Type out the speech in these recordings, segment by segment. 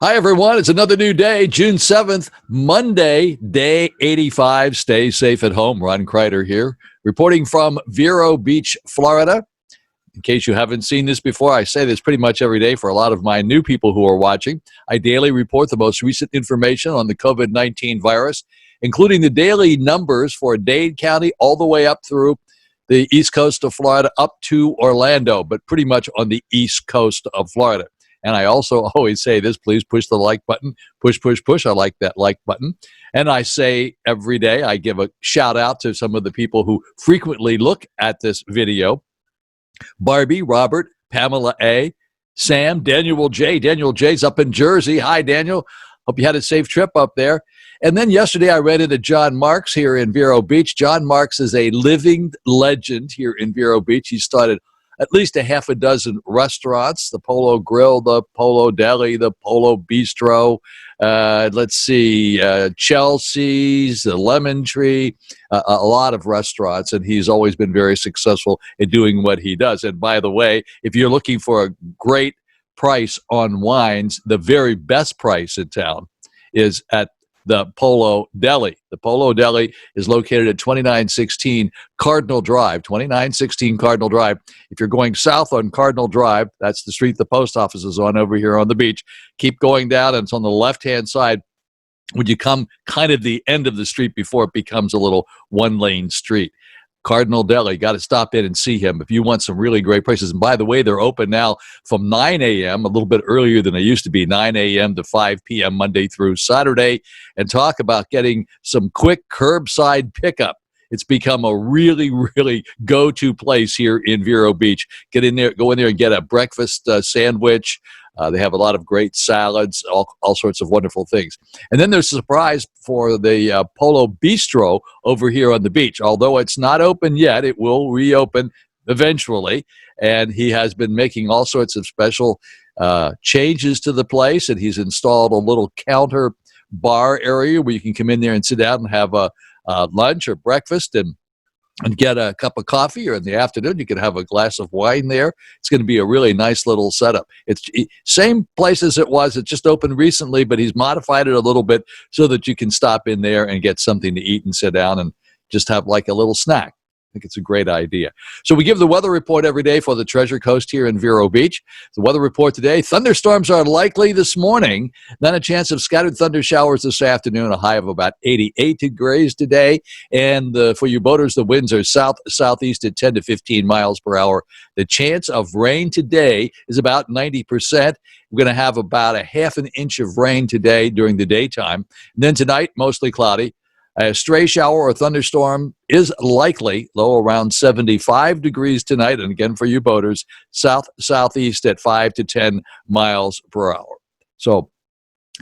Hi, everyone. It's another new day, June 7th, Monday, day 85. Stay safe at home. Ron Crider here, reporting from Vero Beach, Florida. In case you haven't seen this before, I say this pretty much every day for a lot of my new people who are watching. I daily report the most recent information on the COVID-19 virus, including the daily numbers for Dade County all the way up through the east coast of Florida up to Orlando, but pretty much on the east coast of Florida. And I also always say this, please push the like button. Push, push, push. I like that like button. And I say every day, I give a shout out to some of the people who frequently look at this video. Barby, Robert, Pamela A, Sam, Daniel J. Daniel J's up in Jersey. Hi, Daniel. Hope you had a safe trip up there. And then yesterday I ran into John Marx here in Vero Beach. John Marx is a living legend here in Vero Beach. He started at least a half a dozen restaurants, the Polo Grill, the Polo Deli, the Polo Bistro, Chelsea's, the Lemon Tree, a lot of restaurants, and he's always been very successful in doing what he does. And by the way, if you're looking for a great price on wines, the very best price in town is at the Polo Deli. The Polo Deli is located at 2916 Cardinal Drive, 2916 Cardinal Drive. If you're going south on Cardinal Drive, that's the street the post office is on over here on the beach. Keep going down, and it's on the left-hand side when you come kind of the end of the street before it becomes a little one-lane street. Cardinal Deli, got to stop in and see him if you want some really great prices. And by the way, they're open now from 9 a.m., a little bit earlier than they used to be, 9 a.m. to 5 p.m. Monday through Saturday. And talk about getting some quick curbside pickup. It's become a really, really go-to place here in Vero Beach. Get in there, go in there and get a breakfast sandwich. They have a lot of great salads, all sorts of wonderful things. And then there's a surprise for the Polo Bistro over here on the beach. Although it's not open yet, it will reopen eventually. And he has been making all sorts of special changes to the place. And he's installed a little counter bar area where you can come in there and sit down and have a lunch or breakfast and get a cup of coffee, or in the afternoon you can have a glass of wine there. It's going to be a really nice little setup. It's same place as it was. It just opened recently, but he's modified it a little bit so that you can stop in there and get something to eat and sit down and just have like a little snack. I think it's a great idea. So we give the weather report every day for the Treasure Coast here in Vero Beach. The weather report today, thunderstorms are likely this morning, then a chance of scattered thunder showers this afternoon, a high of about 88 degrees today. And for you boaters, the winds are southeast at 10 to 15 miles per hour. The chance of rain today is about 90%. We're going to have about a half an inch of rain today during the daytime. And then tonight, mostly cloudy. A stray shower or thunderstorm is likely, low around 75 degrees tonight. And again, for you boaters, southeast at 5 to 10 miles per hour. So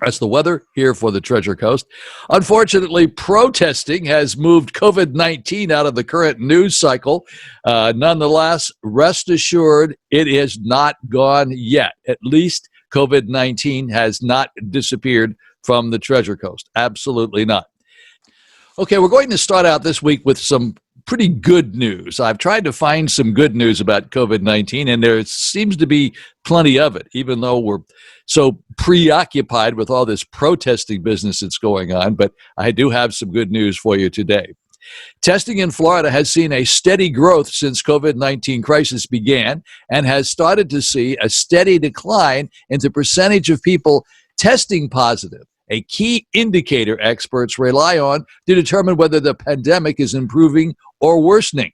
that's the weather here for the Treasure Coast. Unfortunately, protesting has moved COVID-19 out of the current news cycle. Nonetheless, rest assured, it is not gone yet. At least COVID-19 has not disappeared from the Treasure Coast. Absolutely not. Okay, we're going to start out this week with some pretty good news. I've tried to find some good news about COVID-19, and there seems to be plenty of it, even though we're so preoccupied with all this protesting business that's going on. But I do have some good news for you today. Testing in Florida has seen a steady growth since COVID-19 crisis began and has started to see a steady decline in the percentage of people testing positive, a key indicator experts rely on to determine whether the pandemic is improving or worsening.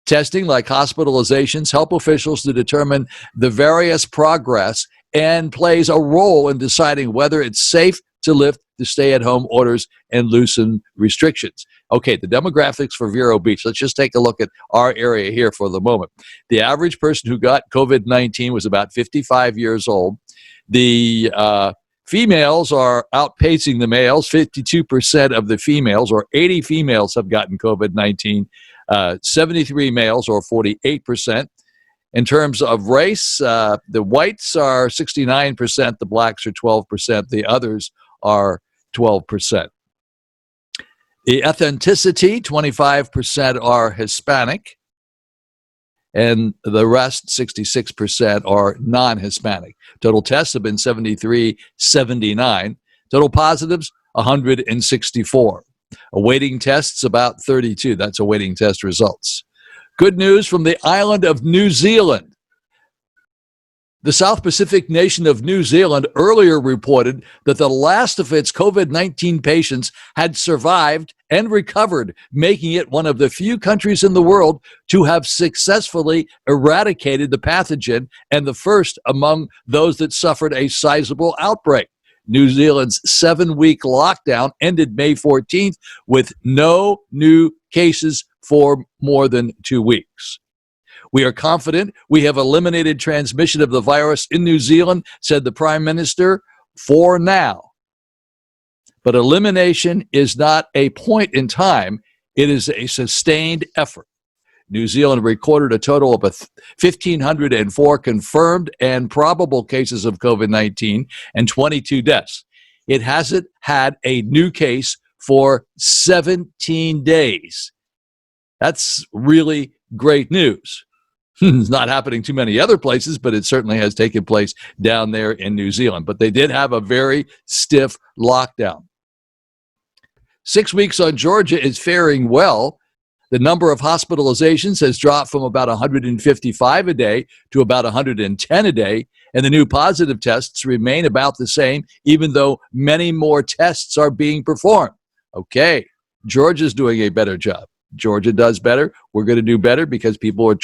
Testing, like hospitalizations, help officials to determine the various progress and plays a role in deciding whether it's safe to lift the stay-at-home orders and loosen restrictions. Okay, the demographics for Vero Beach. Let's just take a look at our area here for the moment. The average person who got COVID-19 was about 55 years old. The females are outpacing the males. 52% of the females, or 80 females, have gotten COVID-19. 73 males, or 48%. In terms of race, the whites are 69%, the blacks are 12%, the others are 12%. The ethnicity, 25% are Hispanic. and the rest, 66%, are non-Hispanic. Total tests have been 7379. Total positives, 164. Awaiting tests, about 32. That's awaiting test results. Good news from the island of New Zealand. The South Pacific nation of New Zealand earlier reported that the last of its COVID-19 patients had survived and recovered, making it one of the few countries in the world to have successfully eradicated the pathogen and the first among those that suffered a sizable outbreak. New Zealand's 7-week lockdown ended May 14th with no new cases for more than 2 weeks. We are confident we have eliminated transmission of the virus in New Zealand, said the Prime Minister, for now. But elimination is not a point in time. It is a sustained effort. New Zealand recorded a total of 1,504 confirmed and probable cases of COVID-19 and 22 deaths. It hasn't had a new case for 17 days. That's really great news. It's not happening too many other places, but it certainly has taken place down there in New Zealand. But they did have a very stiff lockdown. 6 weeks on Georgia is faring well. The number of hospitalizations has dropped from about 155 a day to about 110 a day, and the new positive tests remain about the same, even though many more tests are being performed. Okay, Georgia's doing a better job. Georgia does better. We're going to do better because people are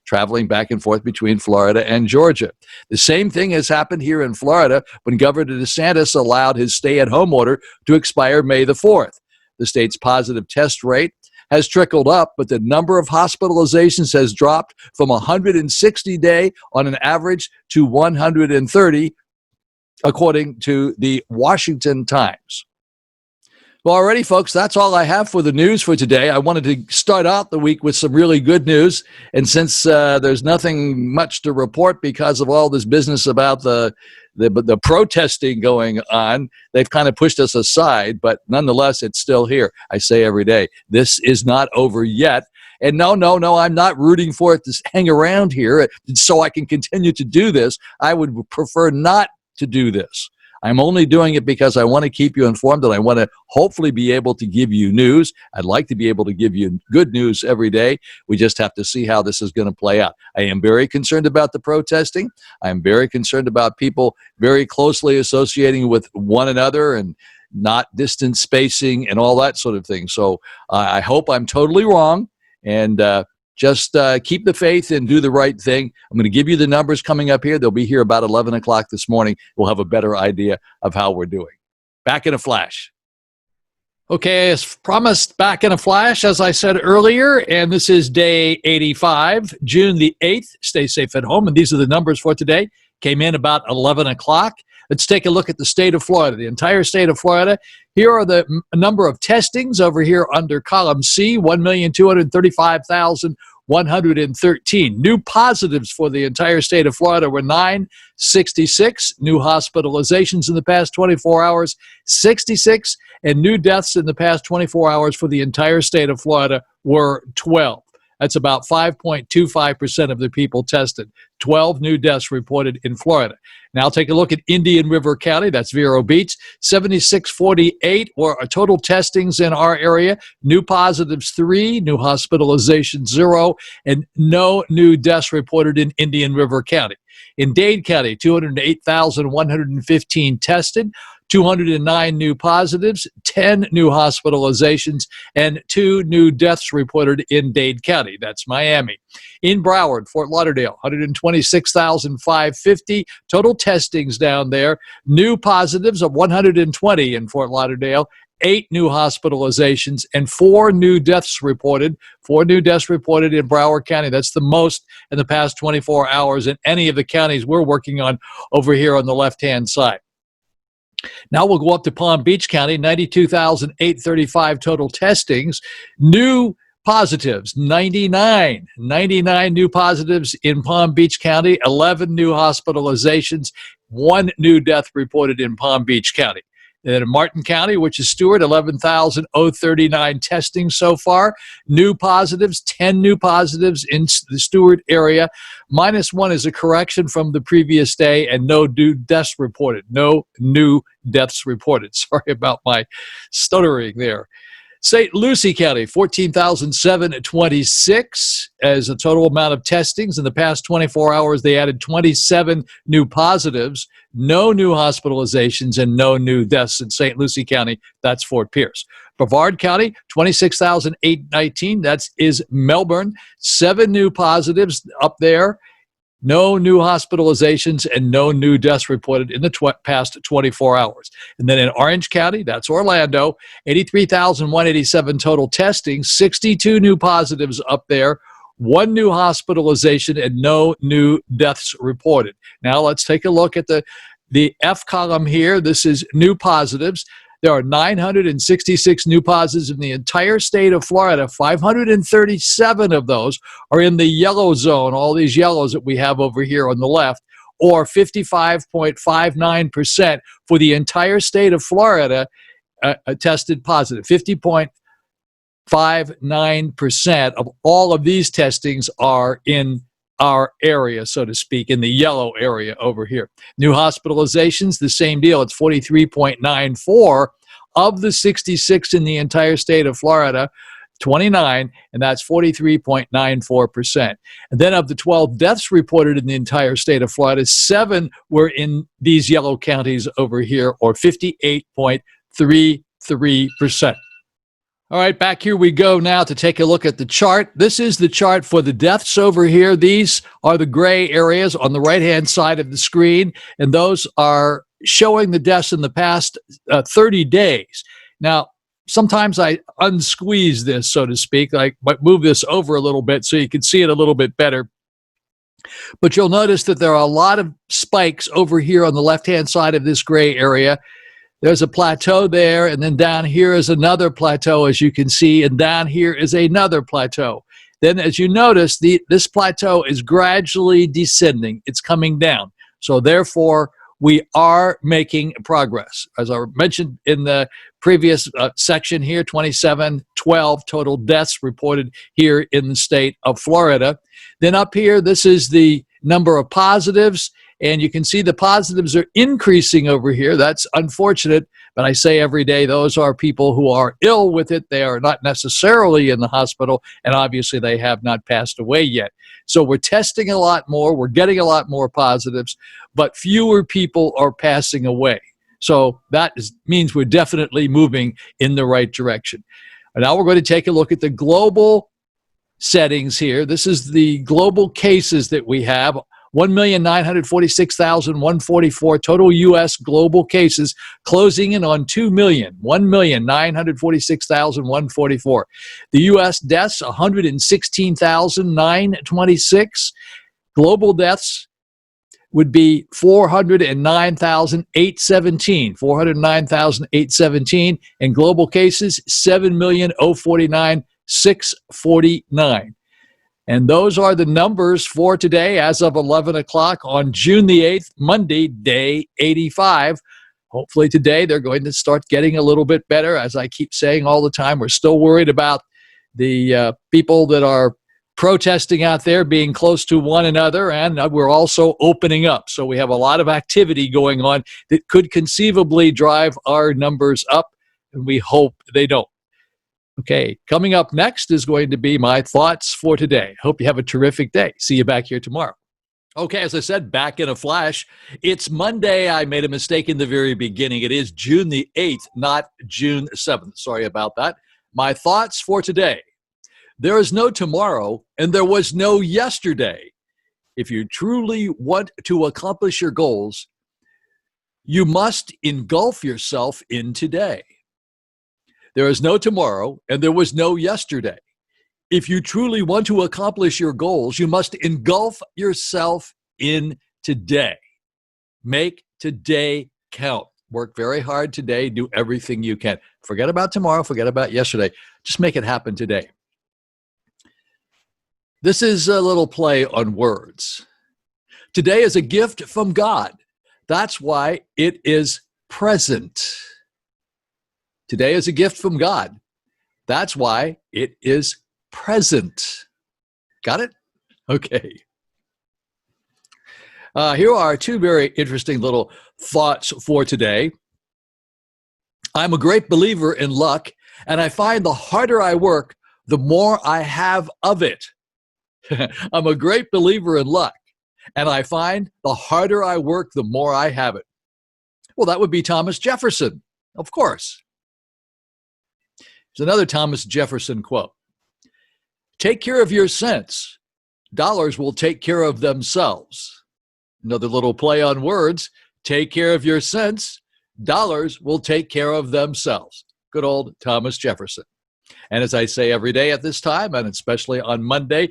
traveling back and forth between Florida and Georgia. The same thing has happened here in Florida when Governor DeSantis allowed his stay-at-home order to expire May the 4th. The state's positive test rate has trickled up, but the number of hospitalizations has dropped from 160 a day on an average to 130, according to the Washington Times. Well, alrighty, folks, that's all I have for the news for today. I wanted to start out the week with some really good news, and since there's nothing much to report because of all this business about the protesting going on, they've kind of pushed us aside, but nonetheless, it's still here. I say every day, this is not over yet. And no, I'm not rooting for it to hang around here so I can continue to do this. I would prefer not to do this. I'm only doing it because I want to keep you informed and I want to hopefully be able to give you news. I'd like to be able to give you good news every day. We just have to see how this is going to play out. I am very concerned about the protesting. I am very concerned about people very closely associating with one another and not distance spacing and all that sort of thing. So I hope I'm totally wrong, and just keep the faith and do the right thing. I'm going to give you the numbers coming up here. They'll be here about 11 o'clock this morning. We'll have a better idea of how we're doing. Back in a flash. Okay, as promised, back in a flash, as I said earlier, and this is day 85, June the 8th. Stay safe at home, and these are the numbers for today. Came in about 11 o'clock. Let's take a look at the state of Florida, the entire state of Florida. Here are the number of testings over here under column C, 1,235,113. New positives for the entire state of Florida were 966. New hospitalizations in the past 24 hours, 66. And new deaths in the past 24 hours for the entire state of Florida were 12. That's about 5.25% of the people tested. 12 new deaths reported in Florida. Now take a look at Indian River County. That's Vero Beach. 7648 were total testings in our area. New positives 3, new hospitalizations 0, and no new deaths reported in Indian River County. In Dade County, 208,115 tested. 209 new positives, 10 new hospitalizations, and 2 new deaths reported in Dade County. That's Miami. In Broward, Fort Lauderdale, 126,550 total testings down there. New positives of 120 in Fort Lauderdale. 8 new hospitalizations and 4 new deaths reported. 4 new deaths reported in Broward County. That's the most in the past 24 hours in any of the counties we're working on over here on the left-hand side. Now we'll go up to Palm Beach County, 92,835 total testings. New positives, 99. 99 new positives in Palm Beach County, 11 new hospitalizations, 1 new death reported in Palm Beach County. In Martin County, which is Stewart, 11,039 testing so far. New positives, 10 new positives in the Stewart area. -1 is a correction from the previous day, and no new deaths reported. No new deaths reported. Sorry about my stuttering there. St. Lucie County, 14,726 as a total amount of testings. In the past 24 hours, they added 27 new positives, no new hospitalizations, and no new deaths in St. Lucie County. That's Fort Pierce. Brevard County, 26,819. That is Melbourne. 7 new positives up there. No new hospitalizations and no new deaths reported in the past 24 hours. And then in Orange County, that's Orlando, 83,187 total testing, 62 new positives up there, 1 new hospitalization, and no new deaths reported. Now let's take a look at the F column here. This is new positives. There are 966 new positives in the entire state of Florida. 537 of those are in the yellow zone, all these yellows that we have over here on the left, or 55.59% for the entire state of Florida tested positive. 50.59% of all of these testings are in our area, so to speak, in the yellow area over here. New hospitalizations, the same deal. It's 43.94 of the 66 in the entire state of Florida, 29, and that's 43.94%. And then of the 12 deaths reported in the entire state of Florida, 7 were in these yellow counties over here, or 58.33%. All right, back here we go now to take a look at the chart. This is the chart for the deaths over here. These are the gray areas on the right-hand side of the screen, and those are showing the deaths in the past 30 days. Now, sometimes I unsqueeze this, so to speak. I might move this over a little bit so you can see it a little bit better. But you'll notice that there are a lot of spikes over here on the left-hand side of this gray area. There's a plateau there, and then down here is another plateau, as you can see, and down here is another plateau. Then, as you notice, this plateau is gradually descending. It's coming down. So, therefore, we are making progress. As I mentioned in the previous section here, 2712 total deaths reported here in the state of Florida. Then up here, this is the number of positives. And you can see the positives are increasing over here. That's unfortunate, but I say every day those are people who are ill with it. They are not necessarily in the hospital, and obviously they have not passed away yet. So we're testing a lot more. We're getting a lot more positives, but fewer people are passing away. So that means we're definitely moving in the right direction. And now we're going to take a look at the global settings here. This is the global cases that we have. 1,946,144 total U.S. global cases, closing in on 2 million, 1,946,144. The U.S. deaths, 116,926. Global deaths would be 409,817, 409,817. And global cases, 7,049,649. And those are the numbers for today as of 11 o'clock on June the 8th, Monday, day 85. Hopefully today they're going to start getting a little bit better. As I keep saying all the time, we're still worried about the people that are protesting out there being close to one another, and we're also opening up. So we have a lot of activity going on that could conceivably drive our numbers up, and we hope they don't. Okay, coming up next is going to be my thoughts for today. Hope you have a terrific day. See you back here tomorrow. Okay, as I said, back in a flash. It's Monday. I made a mistake in the very beginning. It is June the 8th, not June 7th. Sorry about that. My thoughts for today. There is no tomorrow, and there was no yesterday. If you truly want to accomplish your goals, you must engulf yourself in today. There is no tomorrow, and there was no yesterday. If you truly want to accomplish your goals, you must engulf yourself in today. Make today count. Work very hard today. Do everything you can. Forget about tomorrow. Forget about yesterday. Just make it happen today. This is a little play on words. Today is a gift from God. That's why it is present. Today is a gift from God. That's why it is present. Got it? Okay. Here are two very interesting little thoughts for today. I'm a great believer in luck, and I find the harder I work, the more I have of it. I'm a great believer in luck, and I find the harder I work, the more I have it. Well, that would be Thomas Jefferson, of course. There's another Thomas Jefferson quote. Take care of your cents. Dollars will take care of themselves. Another little play on words. Take care of your cents. Dollars will take care of themselves. Good old Thomas Jefferson. And as I say every day at this time, and especially on Monday,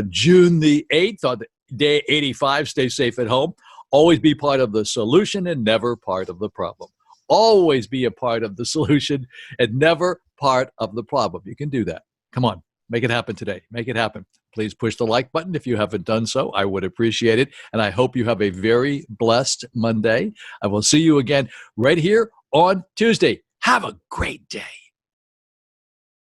June the 8th, on day 85, stay safe at home. Always be part of the solution and never part of the problem. Always be a part of the solution and never part of the problem. You can do that. Come on, make it happen today. Make it happen. Please push the like button if you haven't done so. I would appreciate it. And I hope you have a very blessed Monday. I will see you again right here on Tuesday. Have a great day.